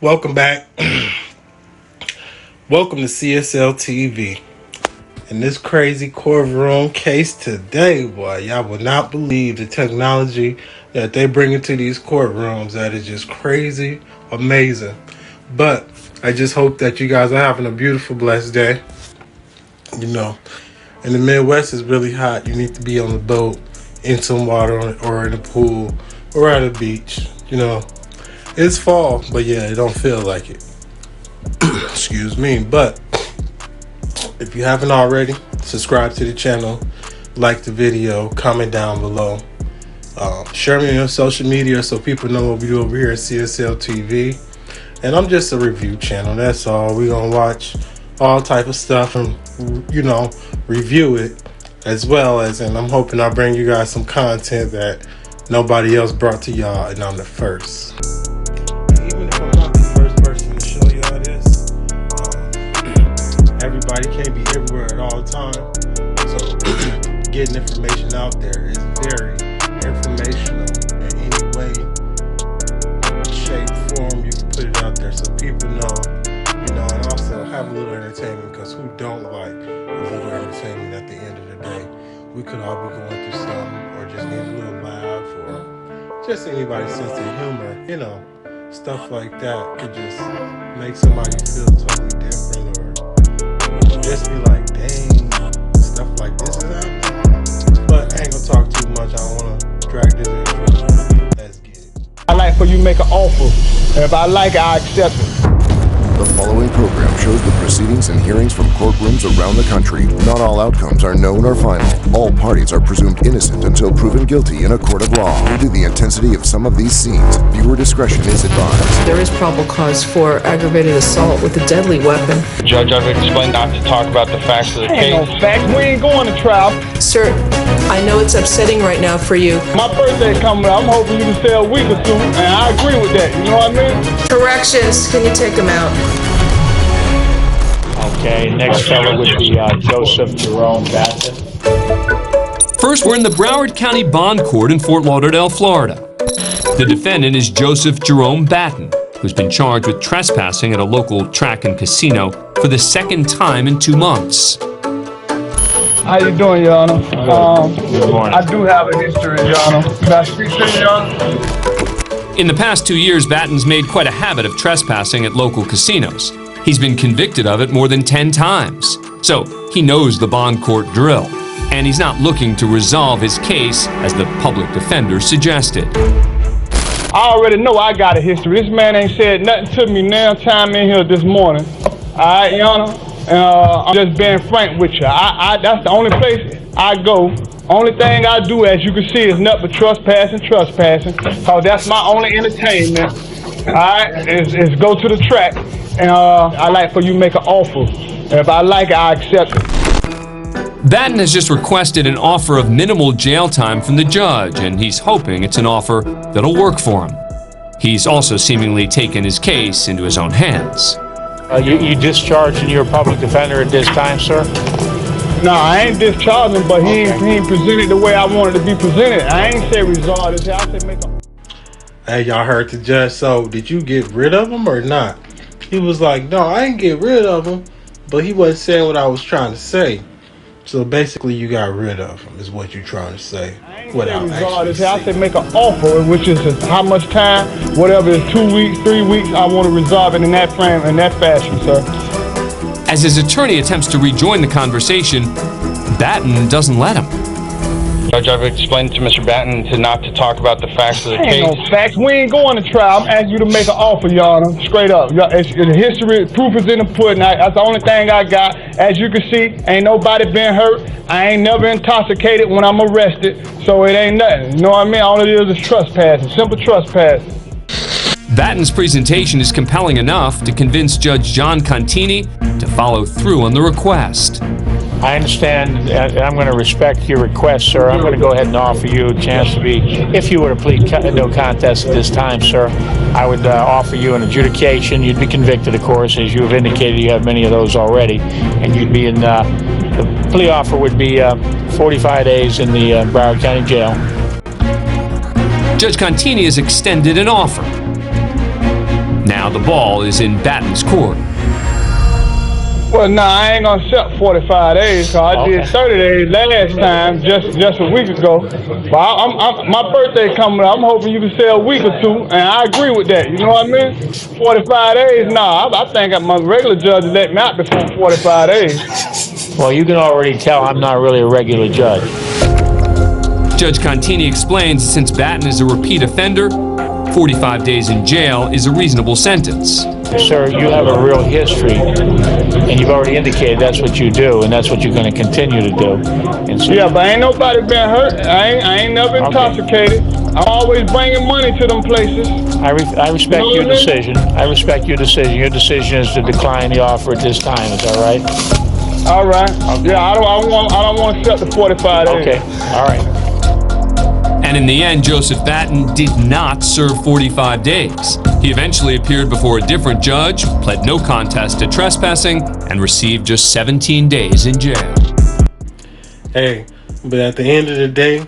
Welcome back. Welcome to CSL TV. In this crazy courtroom case today, boy, y'all will not believe the technology that they bring into these courtrooms. That is just crazy, amazing. But I just hope that you guys are having a beautiful, blessed day. You know, in the Midwest, it's really hot. You need to be on the boat, in some water, or in a pool, or at a beach. You know, it's fall, but yeah, it don't feel like it. Excuse me. But if you haven't already, subscribe to the channel, like the video, comment down below. Share me on your social media so people know what we do over here at CSL TV. And I'm just a review channel, that's all. We're going to watch all type of stuff and, you know, review it as well as, and I'm hoping I'll bring you guys some content that nobody else brought to y'all, and I'm the first. Even if I'm not the first person to show y'all this, everybody can't be everywhere at all times. So getting information out there is very informational in any way, shape, form you can put it out there so people know, you know, and also have a little entertainment, because who don't like a little entertainment at the end of the day? We could all be going through something, or just need a little laugh, or just anybody's sense of humor, you know, stuff like that could just make somebody feel totally different, or just be like, dang, stuff like this is happening. But I ain't gonna talk too much. I don't want to drag this in. Let's get it. I like for you to make an offer, and if I like it, I accept it. The following program shows the proceedings and hearings from courtrooms around the country. Not all outcomes are known or final. All parties are presumed innocent until proven guilty in a court of law. Due to the intensity of some of these scenes, viewer discretion is advised. There is probable cause for aggravated assault with a deadly weapon. Judge, I've explained not to talk about the facts of the case. Ain't no facts. We ain't going to trial. Sir, I know it's upsetting right now for you. My birthday coming up. I'm hoping you can stay a week or two, and I agree with that. You know what I mean? Corrections, can you take them out? Okay, next fellow would be Joseph Jerome Batten. First, we're in the Broward County Bond Court in Fort Lauderdale, Florida. The defendant is Joseph Jerome Batten, who's been charged with trespassing at a local track and casino for the second time in 2 months. How you doing, Your Honor? Good morning. I do have a history, Your Honor. Can I speak to you, Your Honor? In the past 2 years, Batten's made quite a habit of trespassing at local casinos. He's been convicted of it more than 10 times. So he knows the bond court drill, and he's not looking to resolve his case as the public defender suggested. I already know I got a history. This man ain't said nothing to me now time in here this morning. All right, Your Honor? I'm just being frank with you. That's the only place I go. Only thing I do, as you can see, is nothing but trespassing. Cause that's my only entertainment. All right, is go to the track, and I like for you to make an offer. And if I like it, I accept it. Batten has just requested an offer of minimal jail time from the judge, and he's hoping it's an offer that'll work for him. He's also seemingly taken his case into his own hands. You discharging your public defender at this time, sir? No, I ain't discharging, but he ain't presented the way I wanted to be presented. I ain't say resolve this. I said make a. Hey, y'all heard the judge. So did you get rid of him or not? He was like, no, I ain't get rid of him, but he wasn't saying what I was trying to say. So basically, you got rid of him, is what you're trying to say. Without actually saying. I said make an offer, which is how much time, whatever is 2 weeks, 3 weeks. I want to resolve it in that frame, in that fashion, sir. As his attorney attempts to rejoin the conversation, Batten doesn't let him. Judge, I've explained to Mr. Batten not to talk about the facts of the case. Ain't no facts. We ain't going to trial. I'm asking you to make an offer, Your Honor. Straight up. The history, proof is in the pudding. That's the only thing I got. As you can see, ain't nobody been hurt. I ain't never intoxicated when I'm arrested, so it ain't nothing. You know what I mean? All it is trespassing, simple trespassing. Batten's presentation is compelling enough to convince Judge John Contini to follow through on the request. I understand, and I'm going to respect your request, sir. I'm going to go ahead and offer you a chance to be, if you were to plead no contest at this time, sir, I would offer you an adjudication. You'd be convicted, of course, as you have indicated. You have many of those already, and you'd be in. The plea offer would be 45 days in the Broward County Jail. Judge Contini has extended an offer. Now the ball is in Batten's court. Well, nah, I ain't gonna accept 45 days, cause I did 30 days last time, just a week ago. But my birthday coming up, I'm hoping you can say a week or two, and I agree with that, you know what I mean? 45 days, nah, I think my regular judge let me out before 45 days. Well, you can already tell I'm not really a regular judge. Judge Contini explains since Batten is a repeat offender, 45 days in jail is a reasonable sentence. Sir, you have a real history, and you've already indicated that's what you do, and that's what you're going to continue to do. And so, Yeah, but ain't nobody been hurt. I ain't never intoxicated. I'm always bringing money to them places. I respect your decision. I respect your decision. Your decision is to decline the offer at this time. Is that right? All right. Okay. Yeah, I don't want to accept the 45 days. Okay. All right. And in the end, Joseph Batten did not serve 45 days. He eventually appeared before a different judge, pled no contest to trespassing, and received just 17 days in jail. Hey, but at the end of the day,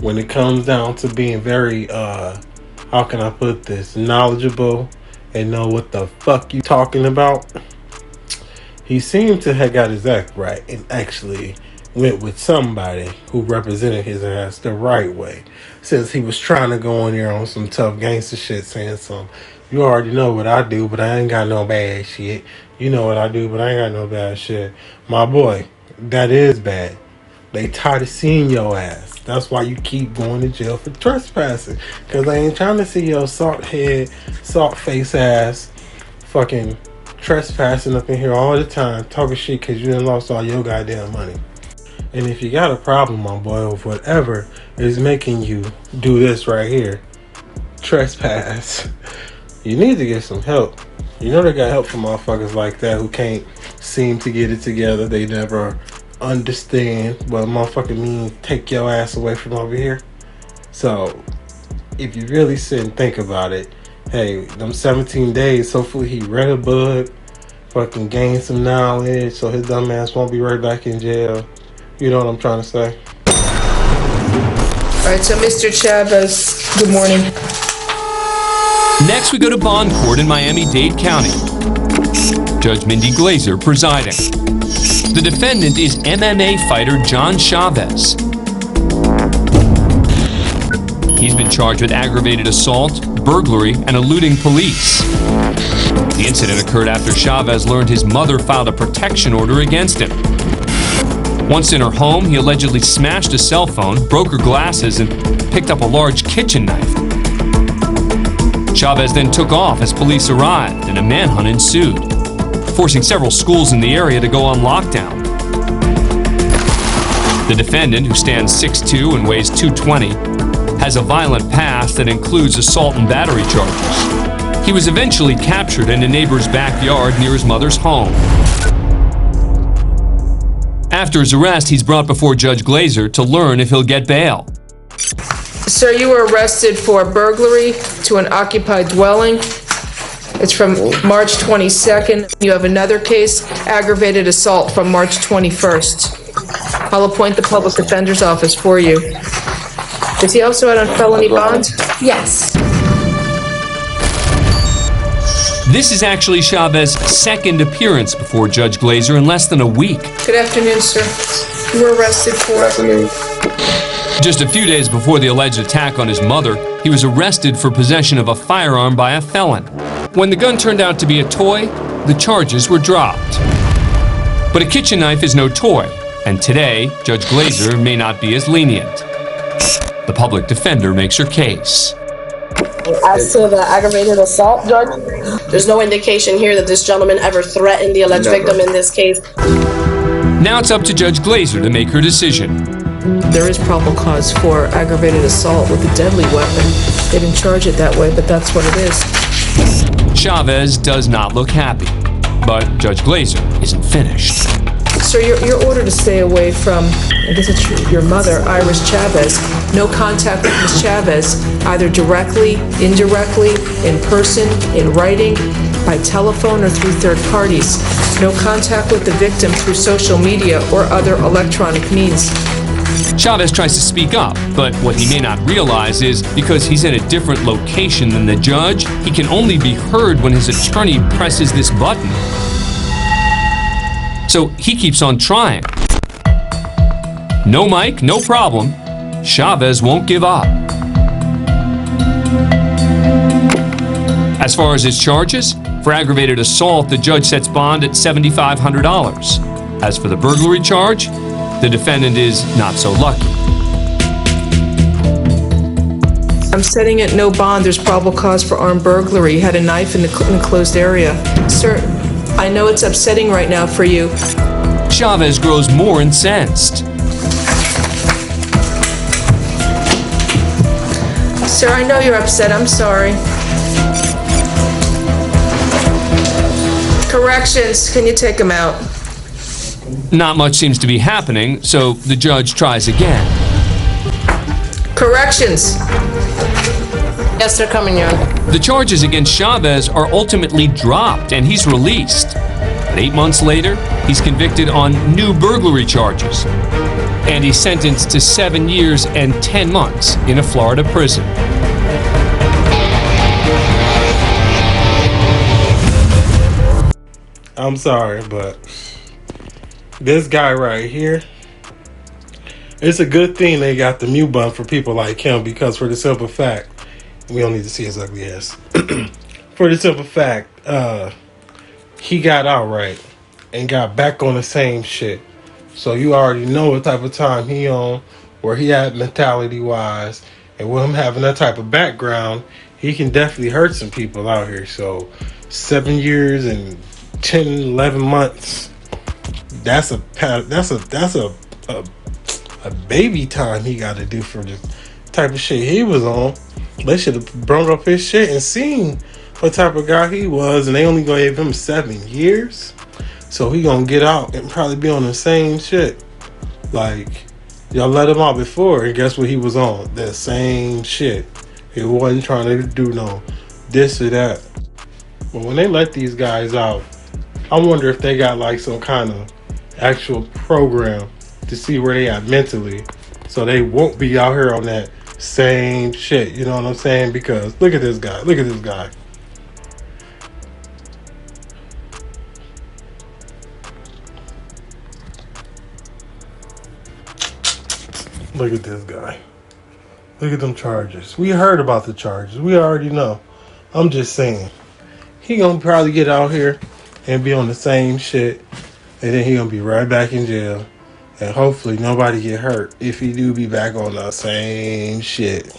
when it comes down to being very, how can I put this, knowledgeable and know what the fuck you talking about, he seemed to have got his act right and actually went with somebody who represented his ass the right way. Since he was trying to go in there on some tough gangster shit, saying some, you already know what I do, but I ain't got no bad shit. You know what I do, but I ain't got no bad shit. My boy, that is bad. They tired of seeing your ass. That's why you keep going to jail for trespassing. Because they ain't trying to see your salt head, salt face ass fucking trespassing up in here all the time, talking shit because you done lost all your goddamn money. And if you got a problem, my boy, with whatever is making you do this right here, trespass, you need to get some help. You know they got help from motherfuckers like that who can't seem to get it together. They never understand what motherfucking mean take your ass away from over here. So if you really sit and think about it, hey, them 17 days, hopefully he read a book, fucking gain some knowledge so his dumb ass won't be right back in jail. You know what I'm trying to say? All right, so Mr. Chavez, good morning. Next, we go to bond court in Miami-Dade County. Judge Mindy Glazer presiding. The defendant is MMA fighter John Chavez. He's been charged with aggravated assault, burglary, and eluding police. The incident occurred after Chavez learned his mother filed a protection order against him. Once in her home, he allegedly smashed a cell phone, broke her glasses, and picked up a large kitchen knife. Chavez then took off as police arrived, and a manhunt ensued, forcing several schools in the area to go on lockdown. The defendant, who stands 6'2" and weighs 220, has a violent past that includes assault and battery charges. He was eventually captured in a neighbor's backyard near his mother's home. After his arrest, he's brought before Judge Glazer to learn if he'll get bail. Sir, you were arrested for burglary to an occupied dwelling. It's from March 22nd. You have another case, aggravated assault, from March 21st. I'll appoint the public defender's office for you. Is he also out on felony bond? Yes. This is actually Chavez's second appearance before Judge Glazer in less than a week. Good afternoon, sir. You were arrested for... Good afternoon. Just a few days before the alleged attack on his mother, he was arrested for possession of a firearm by a felon. When the gun turned out to be a toy, the charges were dropped. But a kitchen knife is no toy, and today, Judge Glazer may not be as lenient. The public defender makes her case. As to the aggravated assault, Judge, there's no indication here that this gentleman ever threatened the alleged victim in this case. Now it's up to Judge Glazer to make her decision. There is probable cause for aggravated assault with a deadly weapon. They didn't charge it that way, but that's what it is. Chavez does not look happy, but Judge Glazer isn't finished. Sir, you're ordered to stay away from, I guess it's your mother, Iris Chavez. No contact with Ms. Chavez, either directly, indirectly, in person, in writing, by telephone, or through third parties. No contact with the victim through social media or other electronic means. Chavez tries to speak up, but what he may not realize is because he's in a different location than the judge, he can only be heard when his attorney presses this button. So he keeps on trying. No mic, no problem. Chavez won't give up. As far as his charges, for aggravated assault, the judge sets bond at $7,500. As for the burglary charge, the defendant is not so lucky. I'm setting at no bond. There's probable cause for armed burglary. He had a knife in the enclosed area. Sir, I know it's upsetting right now for you. Chavez grows more incensed. Sir, I know you're upset. I'm sorry. Corrections, can you take him out? Not much seems to be happening, so the judge tries again. Corrections. Yes, they're coming, Your Honor. The charges against Chavez are ultimately dropped and he's released. But 8 months later, he's convicted on new burglary charges. And he's sentenced to 7 years and 10 months in a Florida prison. I'm sorry, but this guy right here, it's a good thing they got the mute button for people like him, because for the simple fact, we don't need to see his ugly ass. For the simple fact, he got out right and got back on the same shit. So you already know what type of time he on, where he at mentality wise, and with him having that type of background, he can definitely hurt some people out here. So 7 years and 10, 11 months. That's a baby time he got to do for the type of shit he was on. They should have brought up his shit and seen what type of guy he was, and they only gave him 7 years. So he gonna get out and probably be on the same shit. Like, y'all let him out before, and guess what he was on? The same shit. He wasn't trying to do no this or that. But when they let these guys out, I wonder if they got like some kind of actual program to see where they at mentally, so they won't be out here on that same shit. You know what I'm saying? Because look at this guy. Look at this guy. Look at this guy. Look at them charges. We heard about the charges. We already know. I'm just saying. He gonna probably get out here and be on the same shit, and then he gonna be right back in jail, and hopefully nobody get hurt if he do be back on the same shit.